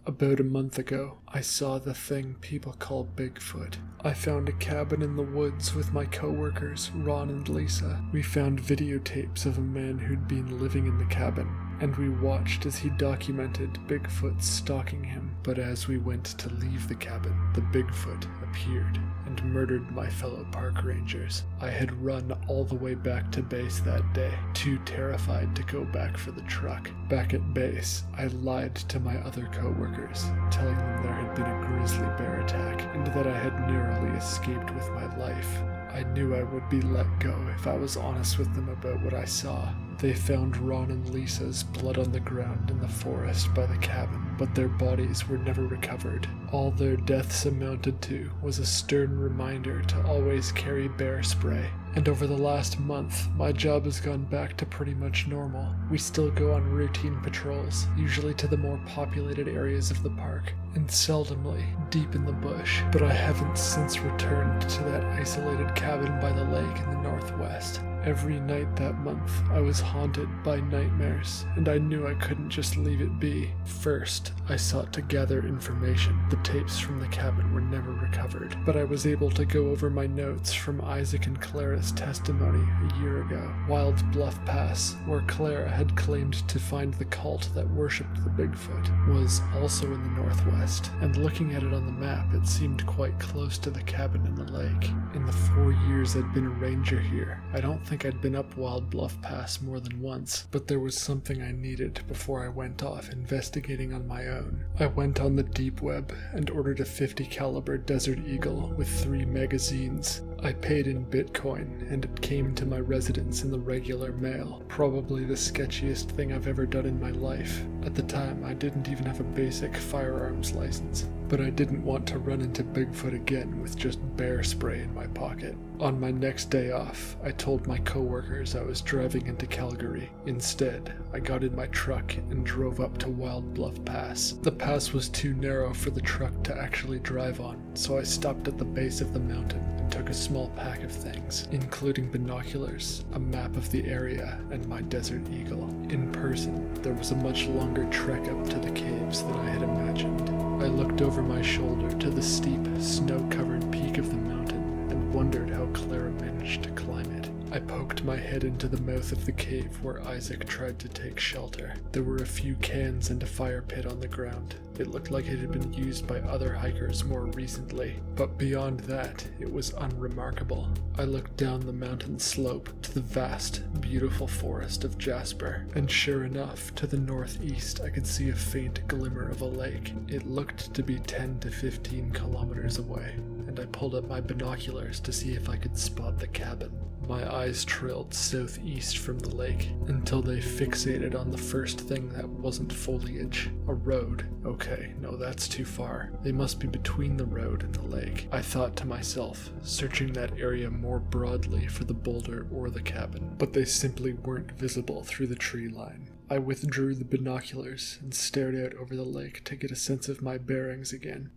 About a month ago, I saw the thing people call Bigfoot. I found a cabin in the woods with my coworkers, Ron and Lisa. We found videotapes of a man who'd been living in the cabin, and we watched as he documented Bigfoot stalking him. But as we went to leave the cabin, the Bigfoot appeared and murdered my fellow park rangers. I had run all the way back to base that day, too terrified to go back for the truck. Back at base, I lied to my other coworkers, telling them there had been a grizzly bear attack and that I had narrowly escaped with my life. I knew I would be let go if I was honest with them about what I saw. They found Ron and Lisa's blood on the ground in the forest by the cabin, but their bodies were never recovered. All their deaths amounted to was a stern reminder to always carry bear spray. And over the last month, my job has gone back to pretty much normal. We still go on routine patrols, usually to the more populated areas of the park, and seldomly deep in the bush. But I haven't since returned to that isolated cabin by the lake in the northwest. Every night that month, I was haunted by nightmares, and I knew I couldn't just leave it be. First, I sought to gather information. The tapes from the cabin were never recovered, but I was able to go over my notes from Isaac and Clara's testimony a year ago. Wild Bluff Pass, where Clara had claimed to find the cult that worshipped the Bigfoot, was also in the northwest, and looking at it on the map, it seemed quite close to the cabin in the lake. In the 4 years I'd been a ranger here, I don't think I'd been up Wild Bluff Pass more than once, but there was something I needed before I went off investigating on my own. I went on the deep web and ordered a 50 caliber Desert Eagle with 3 magazines. I paid in Bitcoin, and it came to my residence in the regular mail. Probably the sketchiest thing I've ever done in my life. At the time, I didn't even have a basic firearms license, but I didn't want to run into Bigfoot again with just bear spray in my pocket. On my next day off, I told my coworkers I was driving into Calgary. Instead, I got in my truck and drove up to Wild Bluff Pass. The pass was too narrow for the truck to actually drive on, so I stopped at the base of the mountain and took a small pack of things, including binoculars, a map of the area, and my Desert Eagle. In person, there was a much longer trek up to the caves than I had imagined. I looked over my shoulder to the steep, snow-covered peak of the mountain and wondered how Clara managed to climb it. I poked my head into the mouth of the cave where Isaac tried to take shelter. There were a few cans and a fire pit on the ground. It looked like it had been used by other hikers more recently, but beyond that, it was unremarkable. I looked down the mountain slope to the vast, beautiful forest of jasper, and sure enough, to the northeast I could see a faint glimmer of a lake. It looked to be 10 to 15 kilometers away, and I pulled up my binoculars to see if I could spot the cabin. My eyes trailed southeast from the lake until they fixated on the first thing that wasn't foliage. A road. Okay, no, that's too far. They must be between the road and the lake, I thought to myself, searching that area more broadly for the boulder or the cabin. But they simply weren't visible through the tree line. I withdrew the binoculars and stared out over the lake to get a sense of my bearings again.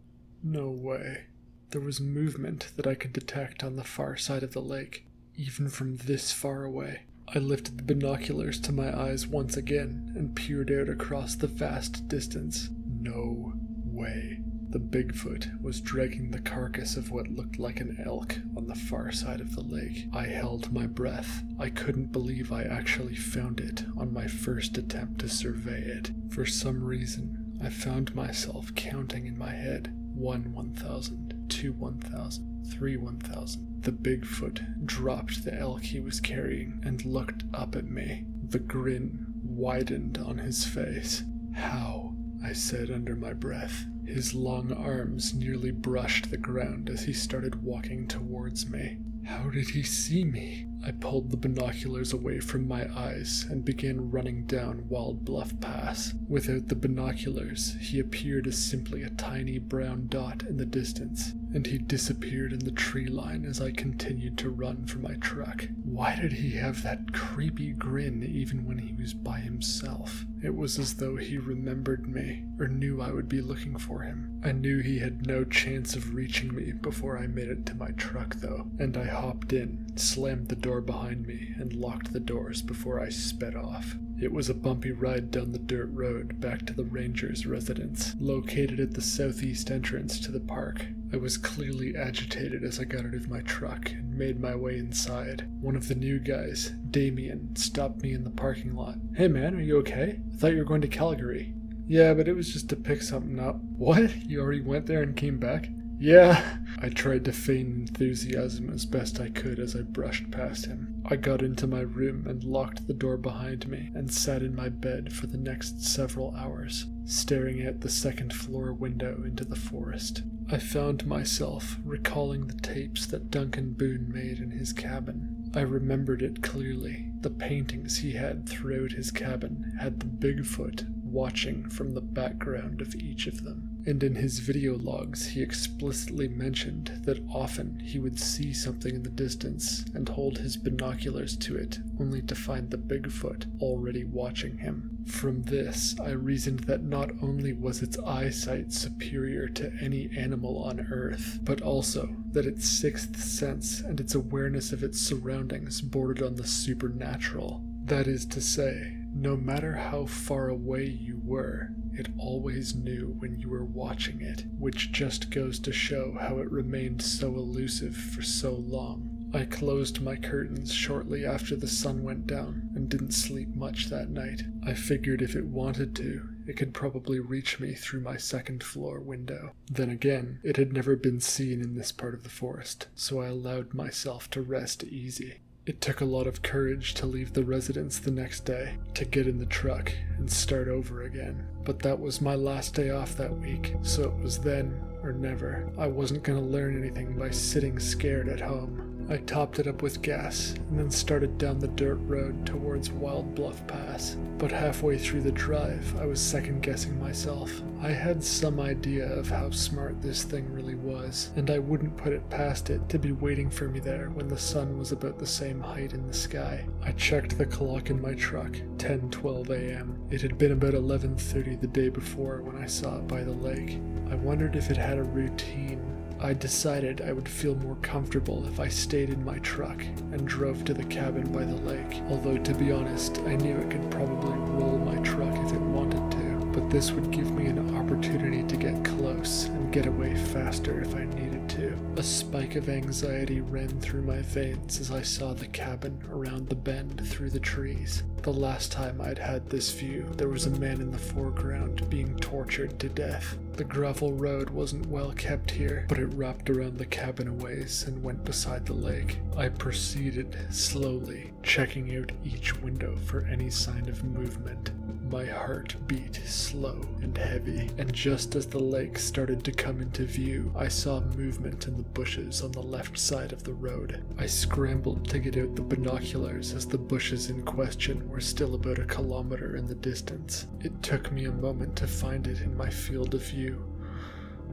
No way. There was movement that I could detect on the far side of the lake, even from this far away. I lifted the binoculars to my eyes once again and peered out across the vast distance. No way. The Bigfoot was dragging the carcass of what looked like an elk on the far side of the lake. I held my breath. I couldn't believe I actually found it on my first attempt to survey it. For some reason, I found myself counting in my head. 1 1,000, 2 1,000, 3 1,000. The Bigfoot dropped the elk he was carrying and looked up at me. The grin widened on his face. How? I said under my breath. His long arms nearly brushed the ground as he started walking towards me. How did he see me? I pulled the binoculars away from my eyes and began running down Wild Bluff Pass. Without the binoculars, he appeared as simply a tiny brown dot in the distance, and he disappeared in the tree line as I continued to run for my truck. Why did he have that creepy grin even when he was by himself? It was as though he remembered me, or knew I would be looking for him. I knew he had no chance of reaching me before I made it to my truck though, and I hopped in, slammed the door behind me, and locked the doors before I sped off. It was a bumpy ride down the dirt road back to the ranger's residence, located at the southeast entrance to the park. I was clearly agitated as I got out of my truck and made my way inside. One of the new guys, Damien, stopped me in the parking lot. "Hey man, are you okay? I thought you were going to Calgary." "Yeah, but it was just to pick something up." "What? You already went there and came back?" "Yeah." I tried to feign enthusiasm as best I could as I brushed past him. I got into my room and locked the door behind me and sat in my bed for the next several hours, staring out the second-floor window into the forest. I found myself recalling the tapes that Duncan Boone made in his cabin. I remembered it clearly. The paintings he had throughout his cabin had the Bigfoot watching from the background of each of them. And in his video logs, he explicitly mentioned that often he would see something in the distance and hold his binoculars to it, only to find the Bigfoot already watching him. From this, I reasoned that not only was its eyesight superior to any animal on Earth, but also that its sixth sense and its awareness of its surroundings bordered on the supernatural. That is to say, no matter how far away you were, it always knew when you were watching it, which just goes to show how it remained so elusive for so long. I closed my curtains shortly after the sun went down and didn't sleep much that night. I figured if it wanted to, it could probably reach me through my second-floor window. Then again, it had never been seen in this part of the forest, so I allowed myself to rest easy. It took a lot of courage to leave the residence the next day, to get in the truck and start over again. But that was my last day off that week, so it was then or never. I wasn't going to learn anything by sitting scared at home. I topped it up with gas and then started down the dirt road towards Wild Bluff Pass. But halfway through the drive, I was second-guessing myself. I had some idea of how smart this thing really was, and I wouldn't put it past it to be waiting for me there when the sun was about the same height in the sky. I checked the clock in my truck, 10:12 a.m. It had been about 11:30 the day before when I saw it by the lake. I wondered if it had a routine. I decided I would feel more comfortable if I stayed in my truck and drove to the cabin by the lake, although to be honest, I knew it could probably roll my truck if it wanted to, but this would give me an opportunity to get close and get away faster if I needed to. A spike of anxiety ran through my veins as I saw the cabin around the bend through the trees. The last time I'd had this view, there was a man in the foreground being tortured to death. The gravel road wasn't well kept here, but it wrapped around the cabin a ways and went beside the lake. I proceeded slowly, checking out each window for any sign of movement. My heart beat slow and heavy, and just as the lake started to come into view, I saw movement in the bushes on the left side of the road. I scrambled to get out the binoculars as the bushes in question were still about a kilometer in the distance. It took me a moment to find it in my field of view.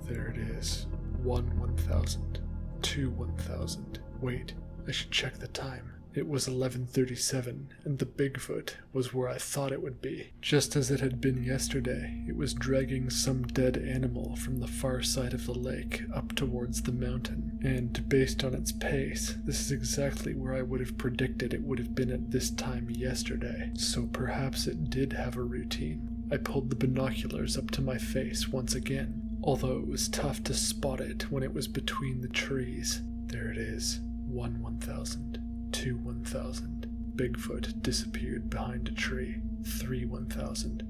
There it is. 1/1000. 2/1000. Wait, I should check the time. It was 11:37, and the Bigfoot was where I thought it would be. Just as it had been yesterday, it was dragging some dead animal from the far side of the lake up towards the mountain, and based on its pace, this is exactly where I would have predicted it would have been at this time yesterday, so perhaps it did have a routine. I pulled the binoculars up to my face once again, although it was tough to spot it when it was between the trees. There it is, 1/1000. 2/1000. Bigfoot disappeared behind a tree. 3/1000.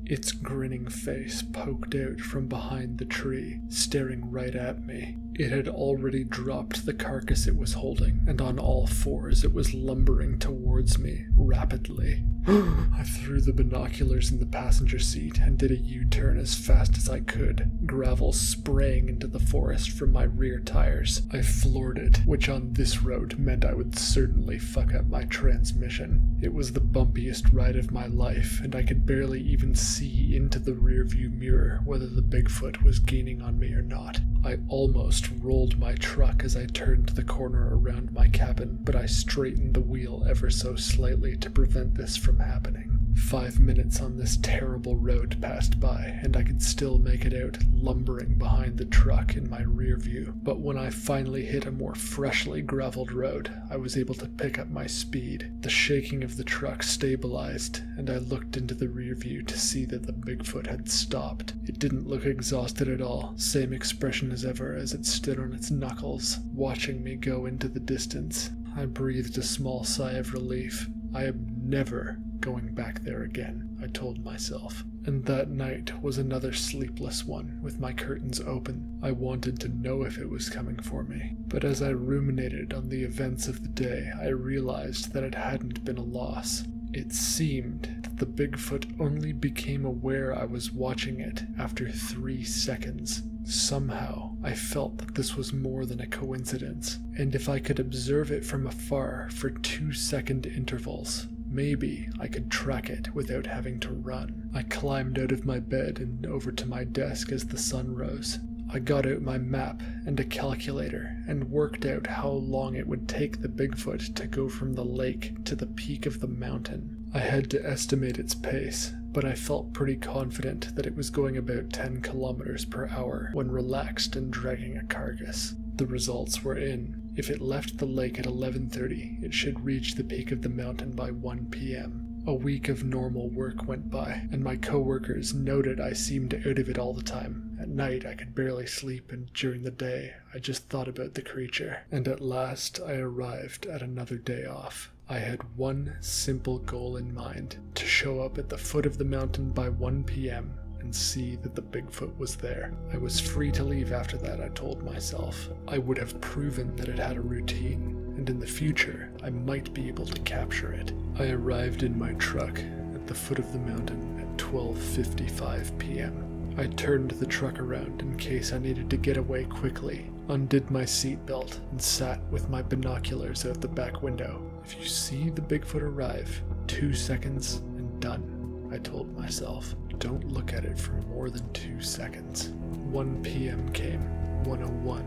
Its grinning face poked out from behind the tree, staring right at me. It had already dropped the carcass it was holding, and on all fours it was lumbering towards me rapidly. I threw the binoculars in the passenger seat and did a U-turn as fast as I could, gravel spraying into the forest from my rear tires. I floored it, which on this road meant I would certainly fuck up my transmission. It was the bumpiest ride of my life, and I could barely even see into the rearview mirror whether the Bigfoot was gaining on me or not. I almost rolled my truck as I turned the corner around my cabin, but I straightened the wheel ever so slightly to prevent this from happening. 5 minutes on this terrible road passed by, and I could still make it out lumbering behind the truck in my rear view. But when I finally hit a more freshly graveled road, I was able to pick up my speed. The shaking of the truck stabilized, and I looked into the rear view to see that the Bigfoot had stopped. It didn't look exhausted at all, same expression as ever as it stood on its knuckles, watching me go into the distance. I breathed a small sigh of relief. I am never going back there again, I told myself. And that night was another sleepless one, with my curtains open. I wanted to know if it was coming for me. But as I ruminated on the events of the day, I realized that it hadn't been a loss. It seemed that the Bigfoot only became aware I was watching it after 3 seconds. Somehow, I felt that this was more than a coincidence, and if I could observe it from afar for 2-second intervals, maybe I could track it without having to run. I climbed out of my bed and over to my desk as the sun rose. I got out my map and a calculator and worked out how long it would take the Bigfoot to go from the lake to the peak of the mountain. I had to estimate its pace, but I felt pretty confident that it was going about 10 kilometers per hour when relaxed and dragging a carcass. The results were in. If it left the lake at 11:30, it should reach the peak of the mountain by 1 p.m. A week of normal work went by, and my coworkers noted I seemed out of it all the time. At night I could barely sleep, and during the day I just thought about the creature. And at last I arrived at another day off. I had one simple goal in mind: to show up at the foot of the mountain by 1 p.m. and see that the Bigfoot was there. I was free to leave after that, I told myself. I would have proven that it had a routine, and in the future I might be able to capture it. I arrived in my truck at the foot of the mountain at 12:55 p.m. I turned the truck around in case I needed to get away quickly, undid my seatbelt, and sat with my binoculars out the back window. If you see the Bigfoot arrive, 2 seconds and done, I told myself. Don't look at it for more than 2 seconds. 1 p.m. came, 1:01,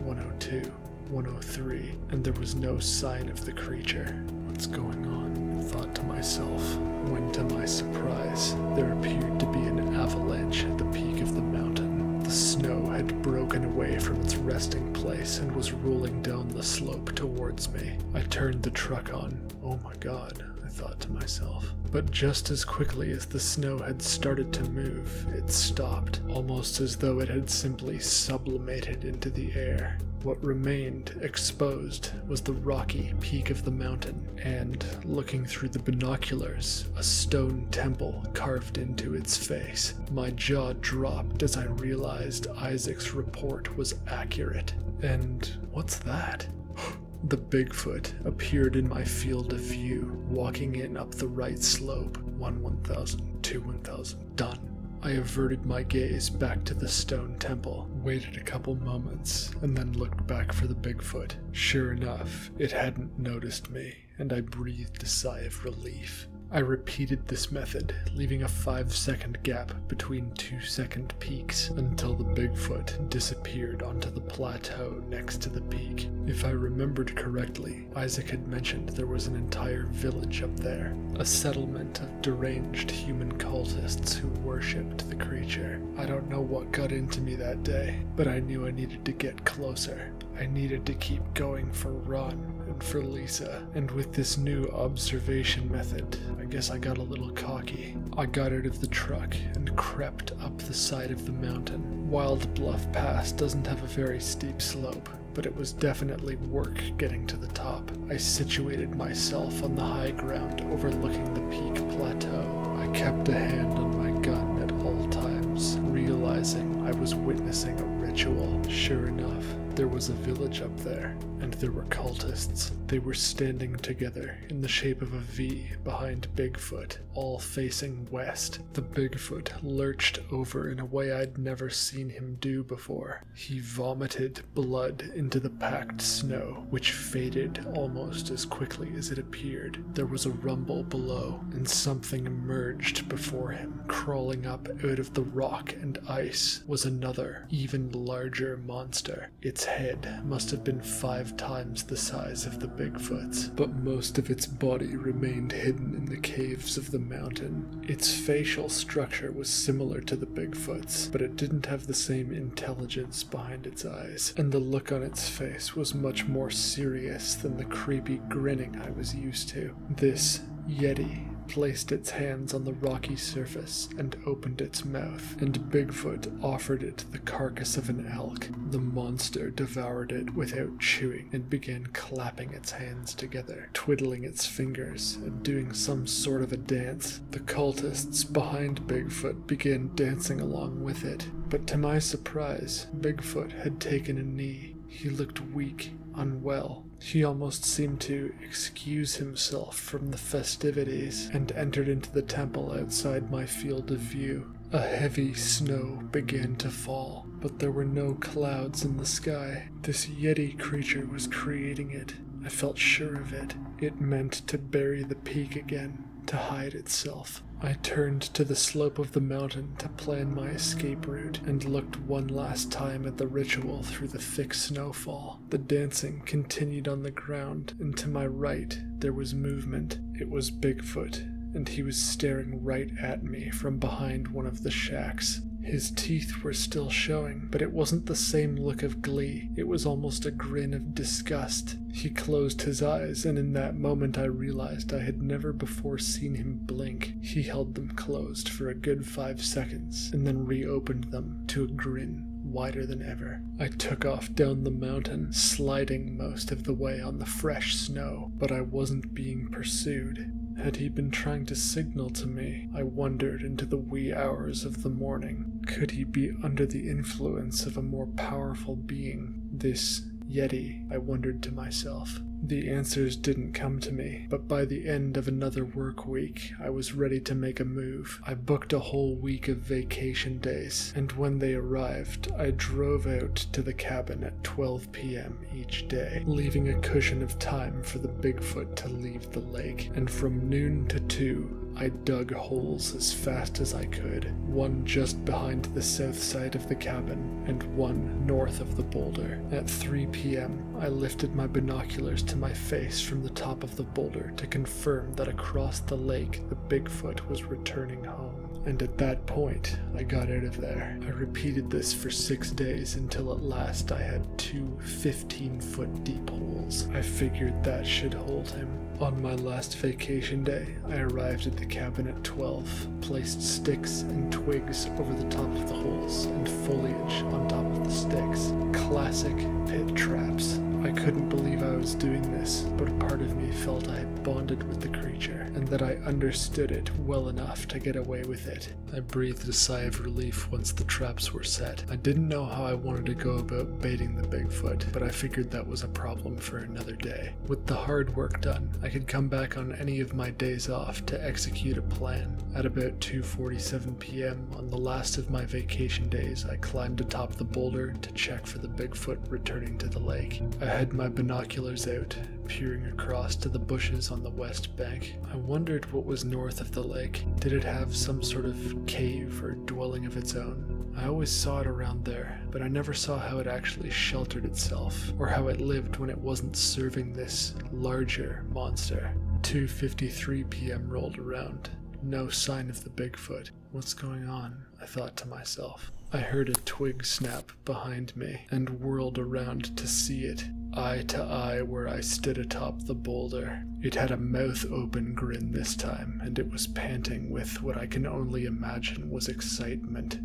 1:02, 1:03, and there was no sign of the creature. What's going on? I thought to myself, when to my surprise, there appeared to be an avalanche at the peak of the mountain. The snow had broken away from its resting place and was rolling down the slope towards me. I turned the truck on. Oh my god, I thought to myself. But just as quickly as the snow had started to move, it stopped, almost as though it had simply sublimated into the air. What remained exposed was the rocky peak of the mountain, and, looking through the binoculars, a stone temple carved into its face. My jaw dropped as I realized Isaac's report was accurate. And what's that? The Bigfoot appeared in my field of view, walking in up the right slope. 1,000, 2,000, done. I averted my gaze back to the stone temple, waited a couple moments, and then looked back for the Bigfoot. Sure enough, it hadn't noticed me, and I breathed a sigh of relief. I repeated this method, leaving a 5-second gap between 2-second peaks until the Bigfoot disappeared onto the plateau next to the peak. If I remembered correctly, Isaac had mentioned there was an entire village up there, a settlement of deranged human cultists who worshipped the creature. I don't know what got into me that day, but I knew I needed to get closer. I needed to keep going for Ron and for Lisa, and with this new observation method, I guess I got a little cocky. I got out of the truck and crept up the side of the mountain. Wild Bluff Pass doesn't have a very steep slope, but it was definitely work getting to the top. I situated myself on the high ground overlooking the peak plateau. I kept a hand on my gun at all times, realizing I was witnessing a ritual. Sure enough, there was a village up there, and there were cultists. They were standing together in the shape of a V behind Bigfoot, all facing west. The Bigfoot lurched over in a way I'd never seen him do before. He vomited blood into the packed snow, which faded almost as quickly as it appeared. There was a rumble below, and something emerged before him. Crawling up out of the rock and ice was another, even larger monster. Its head must have been 5 times the size of the Bigfoot's, but most of its body remained hidden in the caves of the mountain. Its facial structure was similar to the Bigfoot's, but it didn't have the same intelligence behind its eyes, and the look on its face was much more serious than the creepy grinning I was used to. This Yeti placed its hands on the rocky surface and opened its mouth, and Bigfoot offered it the carcass of an elk. The monster devoured it without chewing and began clapping its hands together, twiddling its fingers, and doing some sort of a dance. The cultists behind Bigfoot began dancing along with it, but to my surprise, Bigfoot had taken a knee. He looked weak, unwell. He almost seemed to excuse himself from the festivities and entered into the temple outside my field of view. A heavy snow began to fall, but there were no clouds in the sky. This Yeti creature was creating it. I felt sure of it. It meant to bury the peak again, to hide itself. I turned to the slope of the mountain to plan my escape route and looked one last time at the ritual through the thick snowfall. The dancing continued on the ground, and to my right there was movement. It was Bigfoot, and he was staring right at me from behind one of the shacks. His teeth were still showing, but it wasn't the same look of glee. It was almost a grin of disgust. He closed his eyes, and in that moment I realized I had never before seen him blink. He held them closed for a good 5 seconds, and then reopened them to a grin wider than ever. I took off down the mountain, sliding most of the way on the fresh snow, but I wasn't being pursued. Had he been trying to signal to me? I wondered into the wee hours of the morning. Could he be under the influence of a more powerful being? This Yeti, I wondered to myself. The answers didn't come to me, but by the end of another work week, I was ready to make a move. I booked a whole week of vacation days, and when they arrived, I drove out to the cabin at 12 p.m. each day, leaving a cushion of time for the Bigfoot to leave the lake, and from noon to 2, I dug holes as fast as I could, one just behind the south side of the cabin and one north of the boulder. At 3 p.m., I lifted my binoculars to my face from the top of the boulder to confirm that across the lake the Bigfoot was returning home. And at that point, I got out of there. I repeated this for 6 days until at last I had 2 15-foot deep holes. I figured that should hold him. On my last vacation day, I arrived at the cabin at 12, placed sticks and twigs over the top of the holes and foliage on top of the sticks. Classic pit traps. I couldn't believe I was doing this, but a part of me felt I had bonded with the creature and that I understood it well enough to get away with it. I breathed a sigh of relief once the traps were set. I didn't know how I wanted to go about baiting the Bigfoot, but I figured that was a problem for another day. With the hard work done, I could come back on any of my days off to execute a plan. At about 2:47 p.m. on the last of my vacation days, I climbed atop the boulder to check for the Bigfoot returning to the lake. I had my binoculars out, peering across to the bushes on the west bank. I wondered what was north of the lake. Did it have some sort of cave or dwelling of its own? I always saw it around there, but I never saw how it actually sheltered itself, or how it lived when it wasn't serving this larger monster. 2:53 p.m. rolled around. No sign of the Bigfoot. What's going on? I thought to myself. I heard a twig snap behind me and whirled around to see it, eye to eye where I stood atop the boulder. It had a mouth-open grin this time, and it was panting with what I can only imagine was excitement.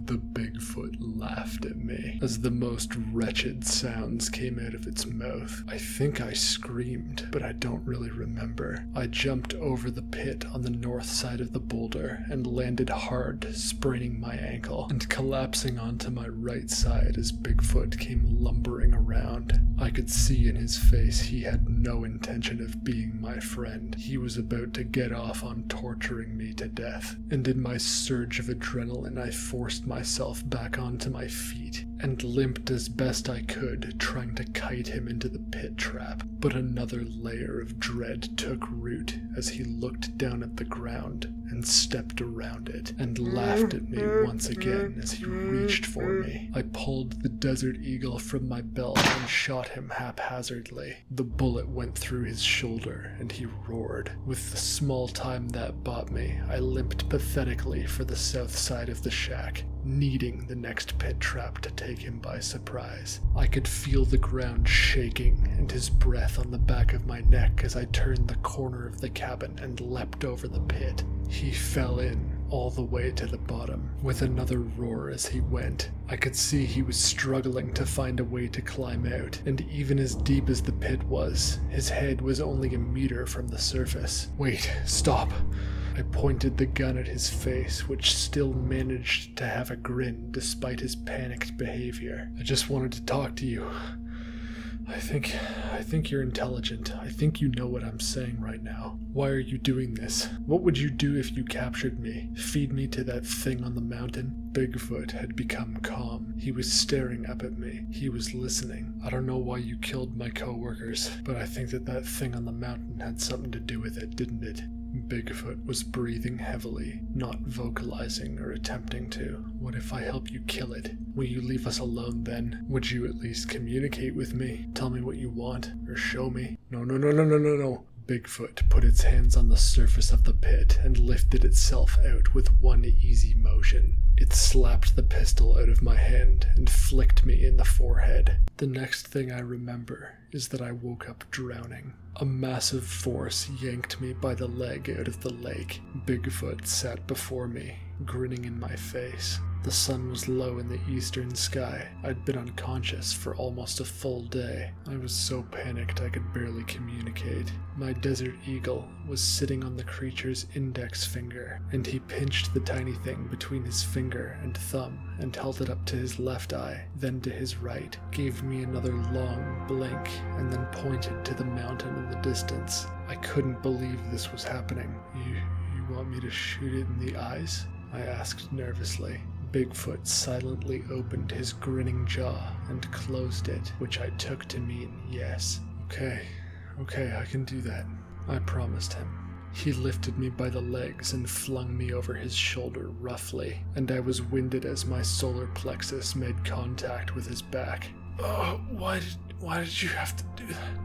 The Bigfoot laughed at me as the most wretched sounds came out of its mouth. I think I screamed, but I don't really remember. I jumped over the pit on the north side of the boulder and landed hard, spraining my ankle and collapsing onto my right side as Bigfoot came lumbering around. I could see in his face he had no intention of being my friend. He was about to get off on torturing me to death, and in my surge of adrenaline I forced myself back onto my feet, and limped as best I could, trying to kite him into the pit trap. But another layer of dread took root as he looked down at the ground and stepped around it and laughed at me once again as he reached for me. I pulled the Desert Eagle from my belt and shot him haphazardly. The bullet went through his shoulder and he roared. With the small time that bought me, I limped pathetically for the south side of the shack, needing the next pit trap to take him by surprise. I could feel the ground shaking and his breath on the back of my neck as I turned the corner of the cabin and leapt over the pit. He fell in all the way to the bottom, with another roar as he went. I could see he was struggling to find a way to climb out, and even as deep as the pit was, his head was only a meter from the surface. Wait, stop. I pointed the gun at his face, which still managed to have a grin despite his panicked behavior. I just wanted to talk to you. I think you're intelligent. I think you know what I'm saying right now. Why are you doing this? What would you do if you captured me? Feed me to that thing on the mountain? Bigfoot had become calm. He was staring up at me. He was listening. I don't know why you killed my co-workers, but I think that thing on the mountain had something to do with it, didn't it? Bigfoot was breathing heavily, not vocalizing or attempting to. What if I help you kill it? Will you leave us alone then? Would you at least communicate with me? Tell me what you want, or show me? No. Bigfoot put its hands on the surface of the pit and lifted itself out with one easy motion. It slapped the pistol out of my hand and flicked me in the forehead. The next thing I remember is that I woke up drowning. A massive force yanked me by the leg out of the lake. Bigfoot sat before me, grinning in my face. The sun was low in the eastern sky. I'd been unconscious for almost a full day. I was so panicked I could barely communicate. My Desert Eagle was sitting on the creature's index finger, and he pinched the tiny thing between his finger and thumb and held it up to his left eye, then to his right, gave me another long blink, and then pointed to the mountain in the distance. I couldn't believe this was happening. You want me to shoot it in the eyes? I asked nervously. Bigfoot silently opened his grinning jaw and closed it, which I took to mean yes. Okay, I can do that, I promised him. He lifted me by the legs and flung me over his shoulder roughly, and I was winded as my solar plexus made contact with his back. Oh, why did you have to do that?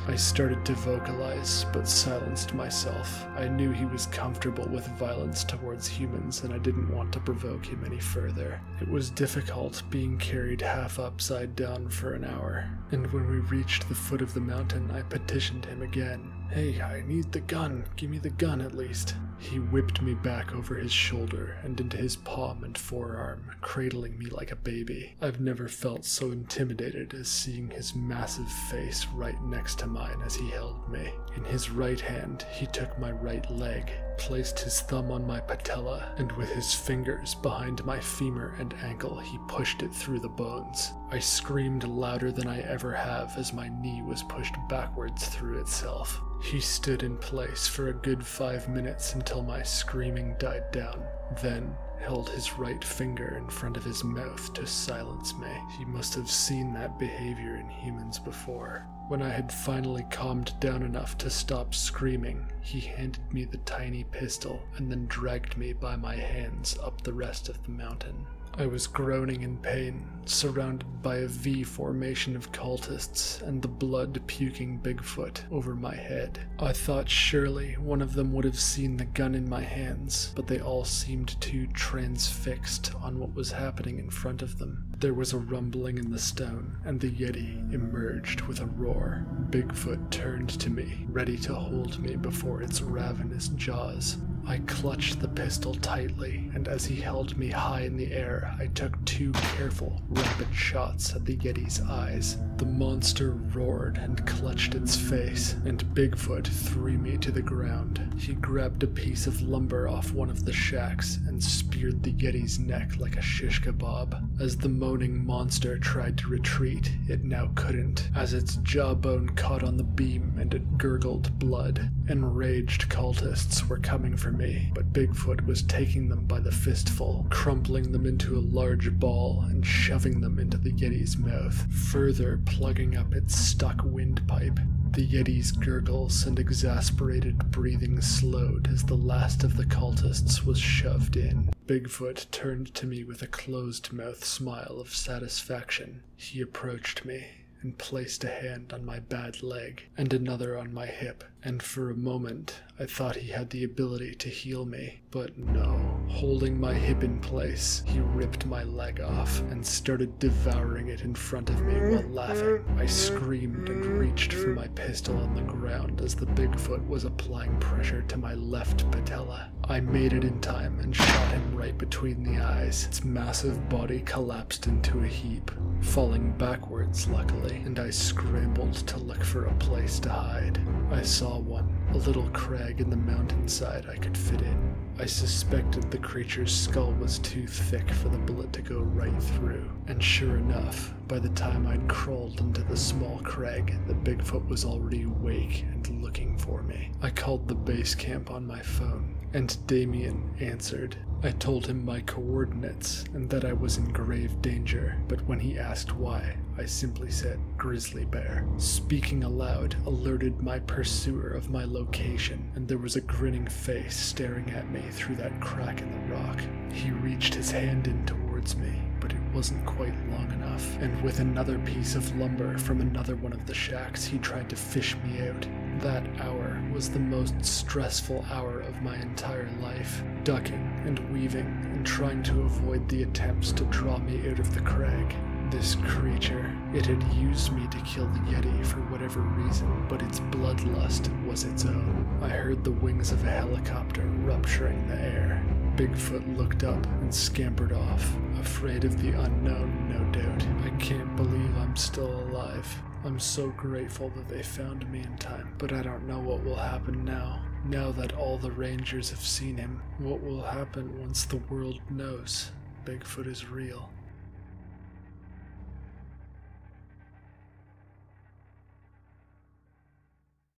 I started to vocalize, but silenced myself. I knew he was comfortable with violence towards humans, and I didn't want to provoke him any further. It was difficult being carried half upside down for an hour, and when we reached the foot of the mountain, I petitioned him again. Hey, I need the gun. Give me the gun at least. He whipped me back over his shoulder and into his palm and forearm, cradling me like a baby. I've never felt so intimidated as seeing his massive face right next to mine as he held me. In his right hand, he took my right leg, placed his thumb on my patella, and with his fingers behind my femur and ankle, he pushed it through the bones. I screamed louder than I ever have as my knee was pushed backwards through itself. He stood in place for a good 5 minutes until my screaming died down, then held his right finger in front of his mouth to silence me. He must have seen that behavior in humans before. When I had finally calmed down enough to stop screaming, he handed me the tiny pistol and then dragged me by my hands up the rest of the mountain. I was groaning in pain, surrounded by a V formation of cultists and the blood-puking Bigfoot over my head. I thought surely one of them would have seen the gun in my hands, but they all seemed too transfixed on what was happening in front of them. There was a rumbling in the stone, and the Yeti emerged with a roar. Bigfoot turned to me, ready to hold me before its ravenous jaws. I clutched the pistol tightly, and as he held me high in the air, I took 2 careful, rapid shots at the Yeti's eyes. The monster roared and clutched its face, and Bigfoot threw me to the ground. He grabbed a piece of lumber off one of the shacks and speared the Yeti's neck like a shish kebab. As the moaning monster tried to retreat, it now couldn't, as its jawbone caught on the beam and it gurgled blood. Enraged cultists were coming for me, but Bigfoot was taking them by the fistful, crumpling them into a large ball and shoving them into the Yeti's mouth, further plugging up its stuck windpipe. The Yeti's gurgles and exasperated breathing slowed as the last of the cultists was shoved in. Bigfoot turned to me with a closed-mouth smile of satisfaction. He approached me and placed a hand on my bad leg and another on my hip, and for a moment I thought he had the ability to heal me, but no. Holding my hip in place, he ripped my leg off and started devouring it in front of me while laughing. I screamed and reached for my pistol on the ground as the Bigfoot was applying pressure to my left patella. I made it in time and shot him right between the eyes. Its massive body collapsed into a heap, falling backwards luckily, and I scrambled to look for a place to hide. I saw one, a little crag in the mountainside I could fit in. I suspected the creature's skull was too thick for the bullet to go right through, and sure enough, by the time I'd crawled into the small crag, the Bigfoot was already awake and looking for me. I called the base camp on my phone, and Damien answered. I told him my coordinates and that I was in grave danger, but when he asked why, I simply said grizzly bear. Speaking aloud alerted my pursuer of my location, and there was a grinning face staring at me through that crack in the rock. He reached his hand in towards me, but it wasn't quite long enough, and with another piece of lumber from another one of the shacks, he tried to fish me out. That hour was the most stressful hour of my entire life, ducking and weaving and trying to avoid the attempts to draw me out of the crag. This creature, it had used me to kill the Yeti for whatever reason, but its bloodlust was its own. I heard the wings of a helicopter rupturing the air. Bigfoot looked up and scampered off, afraid of the unknown, no doubt. I can't believe I'm still alive. I'm so grateful that they found me in time, but I don't know what will happen now. Now that all the rangers have seen him, what will happen once the world knows Bigfoot is real?